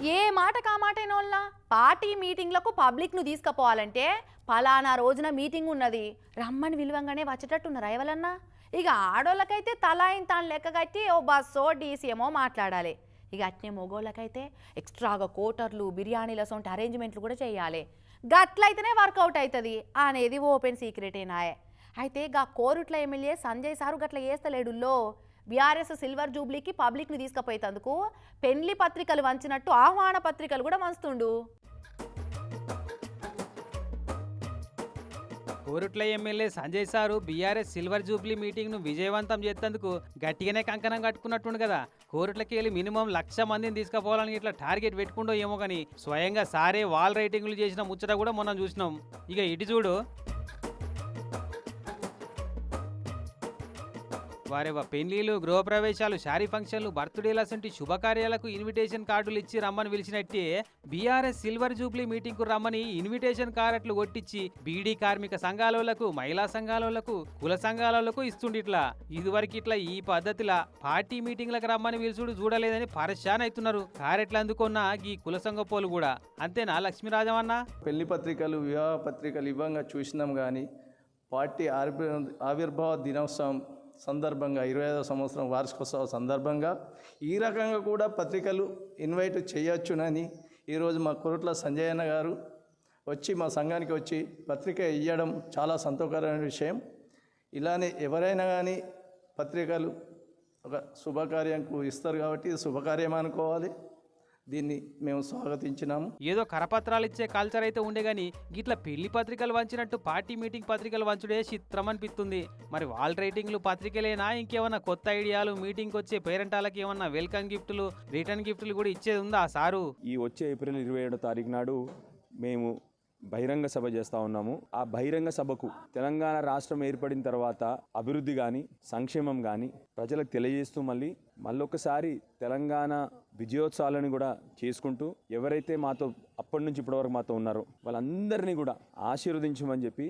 ఏ మాట కామాటైనోళ్ళ పార్టీ మీటింగ్లకు పబ్లిక్ను తీసుకుపోవాలంటే పలానా రోజున మీటింగ్ ఉన్నది రమ్మని విలువంగానే వచ్చేటట్టున్నారు ఎవరన్నా. ఇక ఆడోళ్ళకైతే తలా తాను లెక్క కట్టి ఓ బస్సో డీసీఎమో మాట్లాడాలి. ఇక అట్నే మొగోళ్ళకైతే ఎక్స్ట్రాగా కోటర్లు బిర్యానీల సొంటి అరేంజ్మెంట్లు కూడా చేయాలి. గట్లయితేనే వర్కౌట్ అవుతుంది అనేది ఓపెన్ సీక్రెటేనాయే. అయితే గా కోరుట్ల ఎమ్మెల్యే సంజయ్ సారు గట్ల చేస్తలేడుల్లో. బీఆర్ఎస్ సిల్వర్ జూబ్లీకి పబ్లిక్ని తీసుకుపోయేందుకు పెళ్లి పత్రికలు వంచినట్టు ఆహ్వాన పత్రికలు కూడా వంచుతుండు. Korutla MLA Sanjay sir BRS silver jubilee మీటింగ్ను విజయవంతం చేసేందుకు గట్టిగానే కంకణం కట్టుకున్నట్టుండు కదా. కోరుట్లకి వెళ్ళి మినిమం 1,00,000 మందిని తీసుకుపోవాలని ఇట్లా టార్గెట్ పెట్టుకుంటూ ఏమో కానీ స్వయంగా సారే వాల్ రైటింగ్లు చేసిన ముచ్చట కూడా మనం చూసినాం. ఇక ఇటు చూడు, వారి పెళ్లిళ్ళు గృహప్రవేశాలు శారీ ఫంక్షన్లు బర్త్డేల వంటి శుభకార్యాలకు ఇన్విటేషన్ కార్డులు ఇచ్చి రమ్మని పిలిచినట్టే బీఆర్ఎస్ సిల్వర్ జూబ్లీ మీటింగ్ కు రమ్మని ఇన్విటేషన్ కార్డులు కొట్టించి బీడీ కార్మిక సంఘాలకు మహిళా సంఘాలకు కుల సంఘాలకు ఇస్తుండిట్లా. ఇదివరకు ఇట్లా ఈ పద్ధతిలా పార్టీ మీటింగ్లకు రమ్మని పిలుచుడు చూడలేదని పరేషాన్ అవుతున్నారు కారెట్లు అందుకున్న ఈ కుల సంఘ పోలు కూడా. అంతేనా లక్ష్మీరాజమన్న? పెళ్లి పత్రికలు వివాహ పత్రికలు ఇవ్వంగా చూసినాం కానీ పార్టీ ఆవిర్భావ దినోత్సవం సందర్భంగా 25వ సంవత్సరం వార్షికోత్సవ సందర్భంగా ఈ రకంగా కూడా పత్రికలు ఇన్వైట్ చేయొచ్చునని ఈరోజు మా కోరుట్ల సంజయ్ అన్న గారు వచ్చి మా సంఘానికి వచ్చి పత్రిక ఇవ్వడం చాలా సంతోషకరమైన విషయం. ఇలానే ఎవరైనా కానీ పత్రికలు ఒక శుభకార్యంకు ఇస్తారు కాబట్టి ఇది శుభకార్యం అనుకోవాలి. దీన్ని మేము స్వాగతించినాము. ఏదో కరపత్రాలు ఇచ్చే కల్చర్ అయితే ఉండే గానీ గిట్లా పెళ్లి పత్రికలు వంచినట్టు పార్టీ మీటింగ్ పత్రికలు వంచుడే చిత్రం అనిపిస్తుంది. మరి వాల్ రైటింగ్లు పత్రికలేనా ఇంకేమన్నా కొత్త ఐడియాలు మీటింగ్కి వచ్చే పేరెంటాలకి ఏమన్నా వెల్కమ్ గిఫ్టులు రిటర్న్ గిఫ్టులు కూడా ఇచ్చేది ఉందా సారు? ఈ వచ్చే ఏప్రిల్ 27వ తారీఖు నాడు మేము బహిరంగ సభ చేస్తూ ఉన్నాము. ఆ బహిరంగ సభకు తెలంగాణ రాష్ట్రం ఏర్పడిన తర్వాత అభివృద్ధి కానీ సంక్షేమం కానీ ప్రజలకు తెలియజేస్తూ మళ్ళొకసారి తెలంగాణ విజయోత్సవాలను కూడా చేసుకుంటూ ఎవరైతే మాతో అప్పటి నుంచి ఇప్పటివరకు మాతో ఉన్నారో వాళ్ళందరినీ కూడా ఆశీర్వదించమని చెప్పి